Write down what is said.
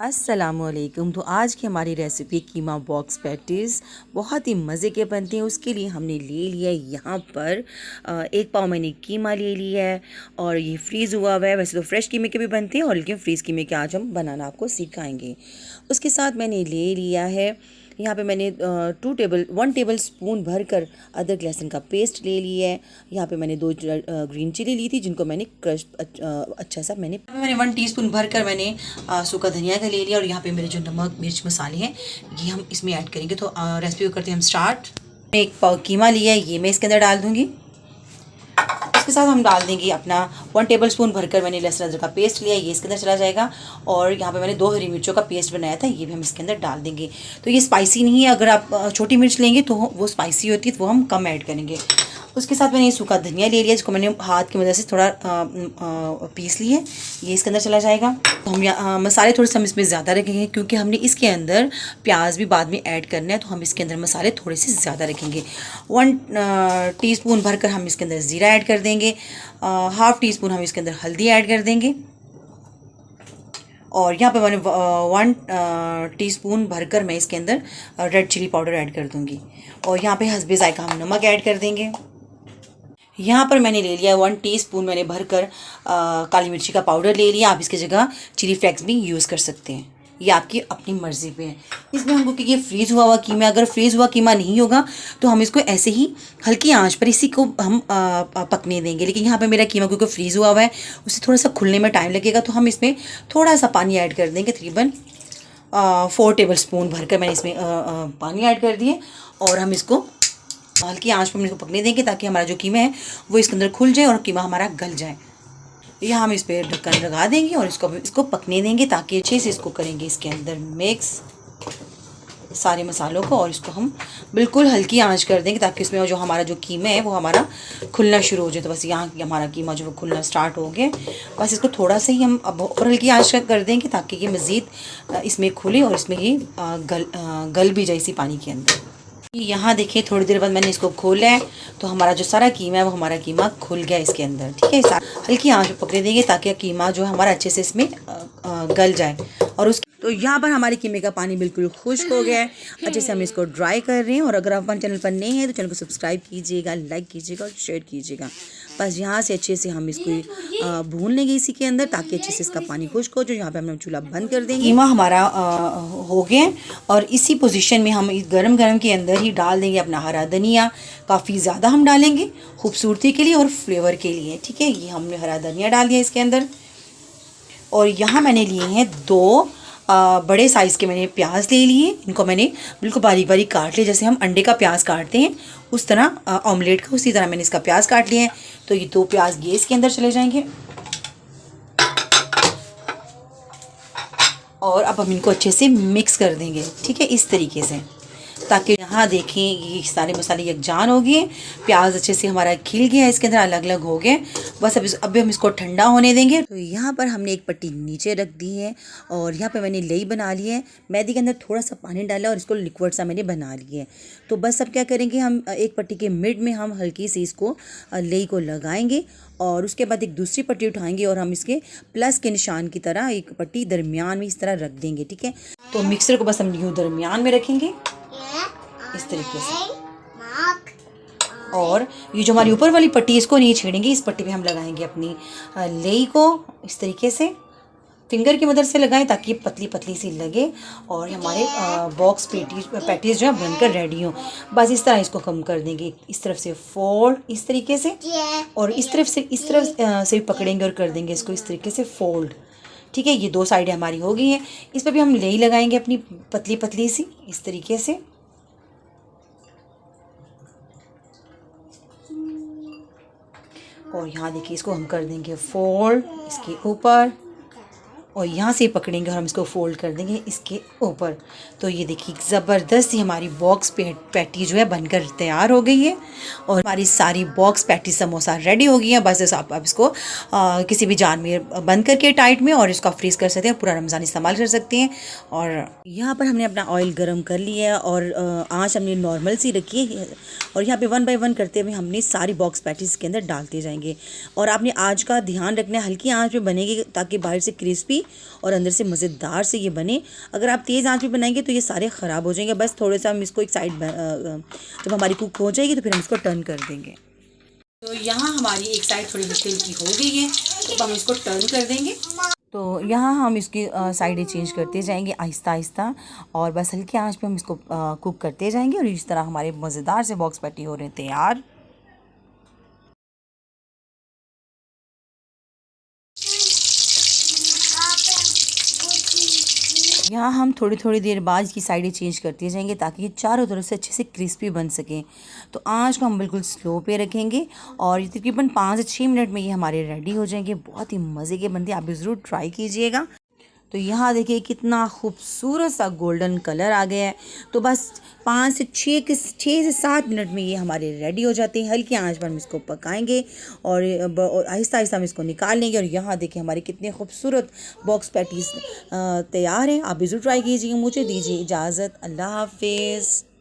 अस्सलामुअलैकुम। तो आज की हमारी रेसिपी कीमा बॉक्स पैटीज़ बहुत ही मज़े के बनते हैं। उसके लिए हमने ले लिया है यहाँ पर 1 पाव मैंने कीमा ले लिया है और ये फ्रीज़ हुआ हुआ है। वैसे तो फ्रेश कीमे के भी बनते हैं और लेकिन फ्रीज़ कीमे के आज हम बनाना आपको सिखाएंगे। उसके साथ मैंने ले लिया है यहाँ पे मैंने 1 टेबल स्पून भर कर अदरक लहसुन का पेस्ट ले लिया है। यहाँ पे मैंने 2 ग्रीन चिली ली थी जिनको मैंने क्रश अच्छा सा मैंने 1 टीस्पून भर कर मैंने सूखा धनिया का ले लिया। और यहाँ पे मेरे जो नमक मिर्च मसाले हैं ये हम इसमें ऐड करेंगे। तो रेसिपी को करते हैं हम स्टार्ट। 1 पाव कीमा लिया है, ये मैं इसके अंदर डाल दूँगी। इसके साथ हम डाल देंगे अपना 1 टेबल स्पून भरकर मैंने लहसुन अदरक का पेस्ट लिया है, ये इसके अंदर चला जाएगा। और यहाँ पे मैंने 2 हरी मिर्चों का पेस्ट बनाया था, ये भी हम इसके अंदर डाल देंगे। तो ये स्पाइसी नहीं है, अगर आप छोटी मिर्च लेंगे तो वो स्पाइसी होती है, तो वो हम कम ऐड करेंगे। उसके साथ मैंने ये सूखा धनिया ले लिया जिसको मैंने हाथ की मदद से थोड़ा पीस लिए, ये इसके अंदर चला जाएगा। तो हम मसाले थोड़े से हम इसमें ज़्यादा रखेंगे क्योंकि हमने इसके अंदर प्याज भी बाद में ऐड करना है, तो हम इसके अंदर मसाले थोड़े से ज़्यादा रखेंगे। 1 टीस्पून भरकर हम इसके अंदर ज़ीरा ऐड कर देंगे। हाफ़ टी स्पून हम इसके अंदर हल्दी ऐड कर देंगे। और यहाँ पे मैंने 1 टीस्पून भरकर मैं इसके अंदर रेड चिली पाउडर ऐड कर दूँगी। और यहाँ पे हस्बे ज़ायका हम नमक ऐड कर देंगे। यहाँ पर मैंने ले लिया 1 टीस्पून मैंने भरकर काली मिर्ची का पाउडर ले लिया। आप इसकी जगह चिली फ्लेक्स भी यूज़ कर सकते हैं, ये आपकी अपनी मर्ज़ी पे है। इसमें हमको क्योंकि ये फ्रीज़ हुआ हुआ कीमा, अगर फ्रीज़ हुआ कीमा नहीं होगा तो हम इसको ऐसे ही हल्की आंच पर इसी को हम पकने देंगे। लेकिन यहाँ पे मेरा कीमा क्योंकि फ्रीज़ हुआ हुआ है, उससे थोड़ा सा खुलने में टाइम लगेगा, तो हम इसमें थोड़ा सा पानी ऐड कर देंगे। तकरीबन 4 टेबल स्पून भरकर मैंने इसमें पानी ऐड कर दिए। और हम इसको हल्की आंच पर इसको पकने देंगे ताकि हमारा जो कीमा है वो इसके अंदर खुल जाए और कीमा हमारा गल जाए। यहाँ हम इस पर ढक्कन लगा देंगे और इसको पकने देंगे ताकि अच्छे से इसको करेंगे इसके अंदर मिक्स सारे मसालों को। और इसको हम बिल्कुल हल्की आंच कर देंगे ताकि इसमें जो हमारा जो कीमा है वो हमारा खुलना शुरू हो जाए। तो बस यहाँ हमारा कीमा जो खुलना स्टार्ट हो गया, बस इसको थोड़ा सा ही हम अब और हल्की आंच कर देंगे ताकि ये मज़ीद इसमें खुले और इसमें ये गल भी जाए इसी पानी के अंदर। यहाँ देखिए थोड़ी देर बाद मैंने इसको खोला है तो हमारा जो सारा कीमा है वो हमारा कीमा खुल गया इसके अंदर। ठीक है, हल्की आंच पर पकड़े देंगे ताकि कीमा जो है हमारा अच्छे से इसमें गल जाए। और उस तो यहाँ पर हमारे कीमे का पानी बिल्कुल खुश्क हो गया है, अच्छे से हम इसको ड्राई कर रहे हैं। और अगर आप हमारे चैनल पर नए हैं तो चैनल को सब्सक्राइब कीजिएगा, लाइक कीजिएगा और शेयर कीजिएगा। बस यहाँ से अच्छे से हम इसको भून लेंगे इसी के अंदर ताकि अच्छे से इसका पानी खुश्क हो जाए। यहाँ पे हम चूल्हा बंद कर देंगे। कीमा हमारा हो गया और इसी पोजीशन में हम इस गरम गरम के अंदर ही डाल देंगे अपना हरा धनिया। काफ़ी ज़्यादा हम डालेंगे खूबसूरती के लिए और फ्लेवर के लिए। ठीक है, ये हमने हरा धनिया डाल दिया इसके अंदर। और यहाँ मैंने लिए हैं 2 बड़े साइज़ के मैंने प्याज ले लिए। इनको मैंने बिल्कुल बारीक बारीक काट लिया, जैसे हम अंडे का प्याज काटते हैं उस तरह, ऑमलेट का उसी तरह मैंने इसका प्याज काट लिया है। तो ये 2 प्याज ये इसके अंदर चले जाएंगे। और अब हम इनको अच्छे से मिक्स कर देंगे। ठीक है, इस तरीके से, ताकि यहाँ देखें ये सारे मसाले यकजान हो गए, प्याज अच्छे से हमारा खिल गया, इसके अंदर अलग अलग हो गए। बस अब हम इसको ठंडा होने देंगे। तो यहाँ पर हमने एक पट्टी नीचे रख दी है और यहाँ पे मैंने लई बना ली है। मैदे के अंदर थोड़ा सा पानी डाला और इसको लिक्विड सा मैंने बना लिया है। तो बस अब क्या करेंगे, हम एक पट्टी के मिड में हम हल्की सी इसको लई को लगाएंगे और उसके बाद एक दूसरी पट्टी उठाएंगे और हम इसके प्लस के निशान की तरह एक पट्टी दरमियान में इस तरह रख देंगे। ठीक है, तो मिक्सर को बस हम यूँ दरमियान में रखेंगे इस तरीके से। और ये जो हमारी ऊपर वाली पट्टी इसको नहीं छेड़ेंगे, इस पट्टी पे हम लगाएंगे अपनी लेई को इस तरीके से, फिंगर की मदद से लगाएं ताकि ये पतली पतली सी लगे और हमारे बॉक्स पैटीज जो है बनकर रेडी हो। बस इस तरह इसको कम कर देंगे, इस तरफ से फोल्ड इस तरीके से और इस तरफ से पकड़ेंगे और कर देंगे इसको इस तरीके से फोल्ड। ठीक है, ये 2 साइडें हमारी हो गई हैं। इस पर भी हम लेई लगाएंगे अपनी पतली पतली सी इस तरीके से। और यहाँ देखिए इसको हम कर देंगे फोल्ड इसके ऊपर और यहाँ से पकड़ेंगे और हम इसको फोल्ड कर देंगे इसके ऊपर। तो ये देखिए ज़बरदस्त ही हमारी बॉक्स पैटी जो है बनकर तैयार हो गई है और हमारी सारी बॉक्स पैटी समोसा रेडी हो गई है। बस आप इसको किसी भी जार में बंद करके टाइट में और इसको फ्रीज़ कर सकते हैं, पूरा रमज़ान इस्तेमाल कर सकते हैं। और यहाँ पर हमने अपना ऑयल गर्म कर लिया है और आँच हमने नॉर्मल सी रखी है और यहाँ पे 1 बाय 1 करते हुए हमने सारी बॉक्स पैटीज़ के अंदर डालते जाएंगे। और आपने आँच का ध्यान रखना है, हल्की आँच में बनेगी ताकि बाहर से क्रिस्पी और अंदर से मज़ेदार से ये बने। अगर आप तेज़ आंच पे बनाएंगे तो ये सारे ख़राब हो जाएंगे। बस थोड़े सा हम इसको एक साइड जब हमारी कुक हो जाएगी तो फिर हम इसको टर्न कर देंगे। तो यहाँ हमारी एक साइड थोड़ी हल्की हल्की हो गई है, तो हम इसको टर्न कर देंगे। तो यहाँ हम इसकी साइडें चेंज करते जाएंगे आहिस्ता आहिस्ता, और बस हल्की आंच पे हम इसको कुक करते जाएंगे। और इस तरह हमारे मज़ेदार से बॉक्स पैटी हो रहे हैं तैयार। यहाँ हम थोड़ी थोड़ी देर बाद इसकी साइडें चेंज करते जाएंगे ताकि ये चारों तरफ से अच्छे से क्रिस्पी बन सकें। तो आंच को हम बिल्कुल स्लो पे रखेंगे और ये तकरीबन 5 से 6 मिनट में ये हमारे रेडी हो जाएंगे। बहुत ही मज़े के बनते हैं, आप भी ज़रूर ट्राई कीजिएगा। तो यहाँ देखिए कितना खूबसूरत सा गोल्डन कलर आ गया है। तो बस 6 से 7 मिनट में ये हमारे रेडी हो जाते हैं। हल्की आंच पर हम इसको पकाएंगे और आहिस्ता आहिस्ता हम इसको निकाल लेंगे। और यहाँ देखिए हमारे कितने खूबसूरत बॉक्स पैटीज़ तैयार हैं। आप भी ज़रूर ट्राई कीजिए। मुझे दीजिए इजाज़त। अल्लाह हाफिज़।